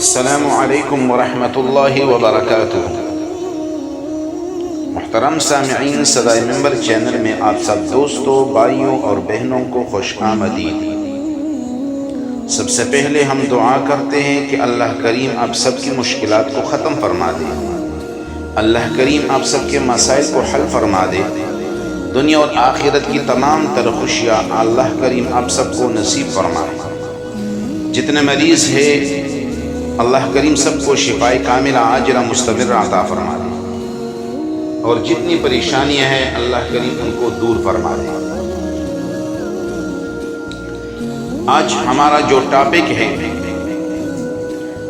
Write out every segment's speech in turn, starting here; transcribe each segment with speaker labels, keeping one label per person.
Speaker 1: السلام علیکم ورحمۃ اللہ وبرکاتہ۔ محترم سامعین، صدائے منبر چینل میں آپ سب دوستوں، بھائیوں اور بہنوں کو خوش آمدید۔ سب سے پہلے ہم دعا کرتے ہیں کہ اللہ کریم آپ سب کی مشکلات کو ختم فرما دے، اللہ کریم آپ سب کے مسائل کو حل فرما دے، دنیا اور آخرت کی تمام تر خوشیاں اللہ کریم آپ سب کو نصیب فرمائے۔ جتنے مریض ہیں اللہ کریم سب کو شفائے کاملہ عاجلہ مستمرہ عطا فرما دے، اور جتنی پریشانیاں ہیں اللہ کریم ان کو دور فرما دے۔ آج ہمارا جو ٹاپک ہے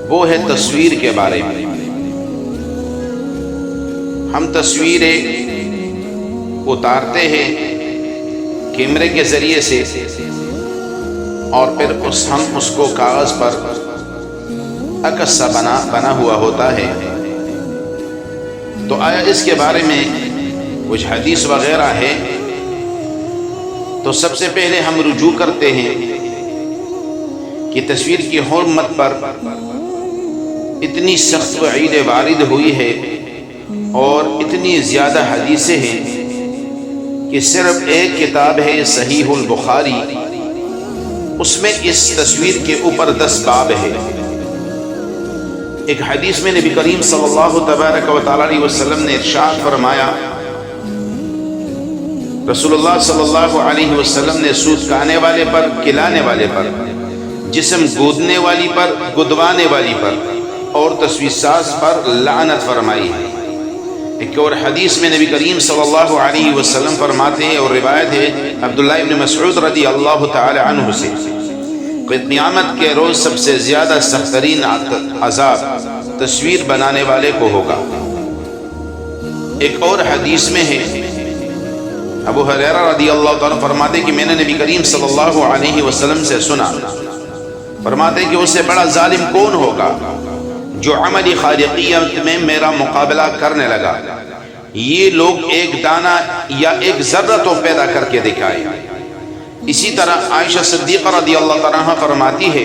Speaker 1: وہ ہے تصویر کے بارے میں۔ ہم تصویریں اتارتے ہیں کیمرے کے ذریعے سے، اور پھر ہم اس کو کاغذ پر عکس سا بنا ہوا ہوتا ہے۔ تو آیا اس کے بارے میں کچھ حدیث وغیرہ ہے؟ تو سب سے پہلے ہم رجوع کرتے ہیں کہ تصویر کی حرمت پر اتنی سخت وعید وارد ہوئی ہے اور اتنی زیادہ حدیثیں ہیں کہ صرف ایک کتاب ہے صحیح البخاری، اس میں اس تصویر کے اوپر 10 باب ہے۔ ایک حدیث میں نبی کریم صلی اللہ تبارک و تعالی علیہ وسلم نے ارشاد فرمایا، رسول اللہ صلی اللہ علیہ وسلم نے سود کھانے والے پر، کھلانے والے پر، جسم گودنے والی پر، گدوانے والی پر اور تصویر ساز پر لعنت فرمائی ہے۔ ایک اور حدیث میں نبی کریم صلی اللہ علیہ وسلم فرماتے ہیں، اور روایت ہے عبداللہ ابن مسعود رضی اللہ تعالی عنہ سے، کہ قیامت کے روز سب سے زیادہ سخت ترین عذاب تصویر بنانے والے کو ہوگا۔ ایک اور حدیث میں ہے، ابو ہریرہ رضی اللہ تعالیٰ فرماتے کہ میں نے نبی کریم صلی اللہ علیہ وسلم سے سنا، فرماتے کہ اس سے بڑا ظالم کون ہوگا جو عملی خالقیت میں میرا مقابلہ کرنے لگا، یہ لوگ ایک دانہ یا ایک ذرہ تو پیدا کر کے دکھائے۔ اسی طرح عائشہ صدیقہ رضی اللہ تعالیٰ عنہ فرماتی ہے،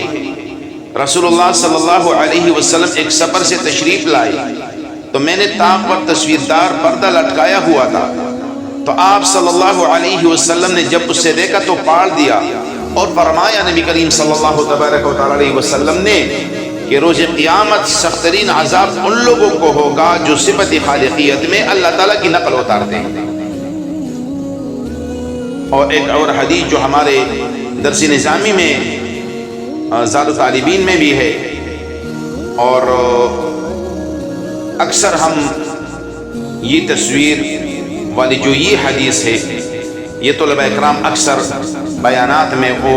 Speaker 1: رسول اللہ صلی اللہ علیہ وسلم ایک سفر سے تشریف لائے تو میں نے طاق پر تصویردار پردہ لٹکایا ہوا تھا، تو آپ صلی اللہ علیہ وسلم نے جب اسے دیکھا تو پاڑ دیا اور فرمایا نبی کریم صلی اللہ تبارک و تعالی علیہ وسلم نے کہ روز قیامت سخت ترین عذاب ان لوگوں کو ہوگا جو صفت خالقیت میں اللہ تعالیٰ کی نقل اتارتے ہیں۔ اور ایک اور حدیث جو ہمارے درس نظامی میں زاد طالبین میں بھی ہے، اور اکثر ہم یہ تصویر والی جو یہ حدیث ہے، یہ طلبہ اکرام اکثر بیانات میں وہ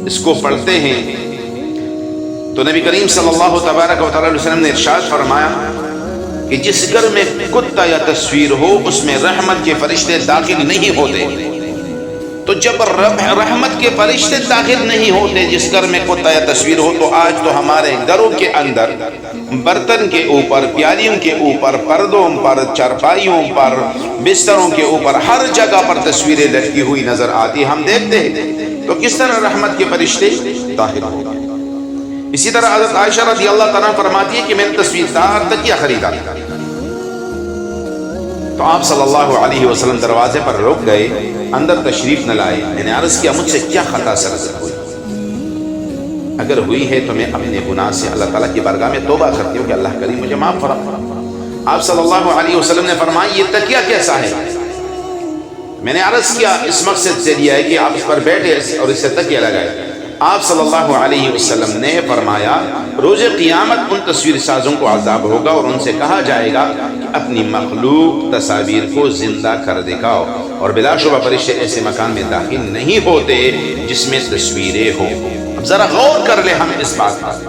Speaker 1: اس کو پڑھتے ہیں۔ تو نبی کریم صلی اللہ تبارک و تعالی علیہ وسلم نے ارشاد فرمایا کہ جس گھر میں کتا یا تصویر ہو اس میں رحمت کے فرشتے داخل نہیں ہوتے۔ تو جب رحمت کے فرشتے داخل نہیں ہوتے جس گھر میں کتا یا تصویر ہو، تو آج تو ہمارے گھروں کے اندر برتن کے اوپر، پیالیوں کے اوپر، پردوں پر، چارپائیوں پر، بستروں کے اوپر ہر جگہ پر تصویریں لٹکی ہوئی نظر آتی، ہم دیکھتے ہیں۔ تو کس طرح رحمت کے فرشتے داخل ہوتے؟ اسی طرح حضرت عائشہ رضی اللہ تعالیٰ فرماتی ہے کہ میں نے تصویردار تکیہ خریدا، تو آپ صلی اللہ علیہ وسلم دروازے پر رک گئے، اندر تشریف نہ لائے۔ میں نے عرض کیا مجھ سے کیا خطا سرزد ہوئی؟ اگر ہوئی ہے تو میں اپنے گناہ سے اللہ تعالیٰ کی بارگاہ میں توبہ کرتی ہوں کہ اللہ کریم مجھے معاف فرما۔ آپ صلی اللہ علیہ وسلم نے فرمایا یہ تکیہ کیسا ہے؟ میں نے عرض کیا اس مقصد سے لیا ہے کہ آپ اس پر بیٹھے اور اس سے تکیہ لگائے۔ آپ صلی اللہ علیہ وسلم نے فرمایا روز قیامت ان تصویر سازوں کو عذاب ہوگا اور ان سے کہا جائے گا کہ اپنی مخلوق تصاویر کو زندہ کر دکھاؤ، اور بلا شبہ فرشتے ایسے مکان میں داخل نہیں ہوتے جس میں تصویریں ہوں۔ اب ذرا غور کر لیں ہم اس بات پر۔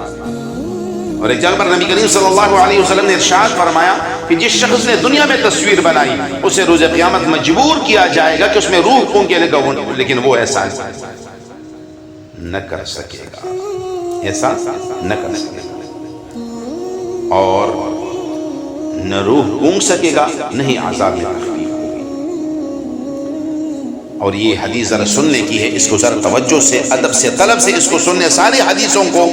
Speaker 1: اور ایک جگہ پر نبی کریم صلی اللہ علیہ وسلم نے ارشاد فرمایا کہ جس شخص نے دنیا میں تصویر بنائی اسے روز قیامت مجبور کیا جائے گا کہ اس میں روح پھونکے لگا، لیکن وہ ایسا نہ کر سکے گا، ایسا نہ کر سکے گا، اور نہ روح پھونک سکے گا، نہیں عذاب میں تخفیف ہوگی۔ اور یہ حدیث ذرا سننے کی ہے، اس کو ذرا توجہ سے، ادب سے، طلب سے اس کو سننے، ساری حدیثوں کو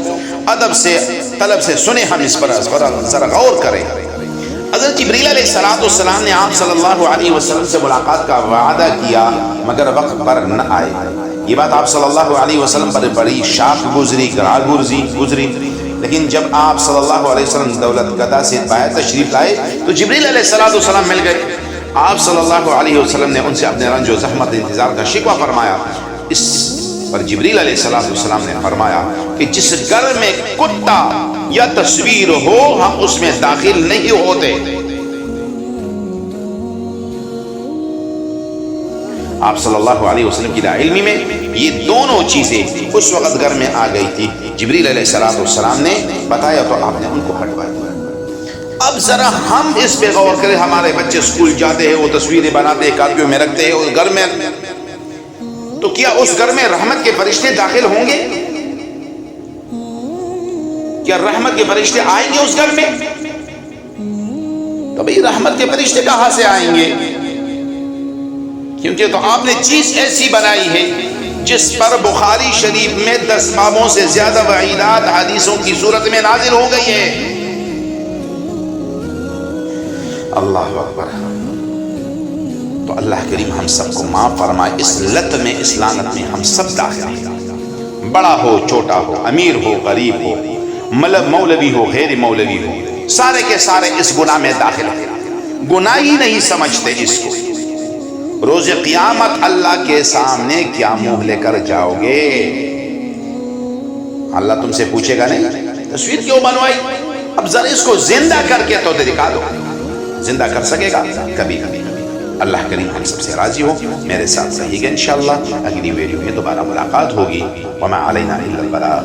Speaker 1: ادب سے، طلب سے سنیں، ہم اس پر ذرا غور کریں۔ حضرت جبریل علیہ السلام نے آپ صلی اللہ علیہ وسلم سے ملاقات کا وعدہ کیا مگر وقت پر نہ آئے۔ یہ بات آپ صلی اللہ علیہ وسلم پر بڑی شاق گزری، گراں گزری، لیکن جب آپ صلی اللہ علیہ وسلم دولت گدا سے باہر تشریف لائے تو جبریل علیہ السلام مل گئے۔ آپ صلی اللہ علیہ وسلم نے ان سے اپنے رنج و زحمت انتظار کا شکوہ فرمایا۔ اس پر جبریل علیہ السلام نے فرمایا کہ جس گھر میں کتا یا تصویر ہو ہم اس میں داخل نہیں ہوتے۔ آپ صلی اللہ علیہ وسلم کی علمی میں یہ دونوں چیزیں اس وقت گھر میں آ گئی تھی۔ جبریل علیہ السلام نے بتایا تو آپ نے ان کو ہٹوا دیا۔ اب ذرا ہم اس پہ غور کریں، ہمارے بچے اسکول جاتے ہیں، وہ تصویریں بناتے ہیں، کاپیوں میں رکھتے ہیں اس گھر میں، تو کیا اس گھر میں رحمت کے فرشتے داخل ہوں گے؟ کیا رحمت کے فرشتے آئیں گے اس گھر میں؟ تو بھئی رحمت کے فرشتے کہاں سے آئیں گے؟ کیونکہ تو آپ نے چیز ایسی بنائی ہے جس پر بخاری شریف میں 10 بابوں سے زیادہ وعیدات حدیثوں کی صورت میں نازل ہو گئی ہے۔ اللہ اکبر۔ تو اللہ کریم ہم سب کو معاف فرمائے، اس لت میں، اس لعنت میں ہم سب داخل ہیں، بڑا ہو چھوٹا ہو، امیر ہو غریب ہو، مولوی ہو غیر مولوی ہو، سارے کے سارے اس گناہ میں داخل ہیں۔ گناہ ہی نہیں سمجھتے اس کو۔ روز قیامت اللہ کے سامنے کیا منہ لے کر جاؤ گے؟ اللہ تم سے پوچھے گا نہیں تصویر کیوں بنوائی؟ اب ذرا اس کو زندہ کر کے تو دکھا دو۔ زندہ کر سکے گا؟ کبھی کبھی۔ اللہ کریم ہم سب سے راضی ہو، میرے ساتھ رہیے گا انشاءاللہ۔ اگلی ویڈیو میں دوبارہ ملاقات ہوگی۔ وما علینا الا البلاغ۔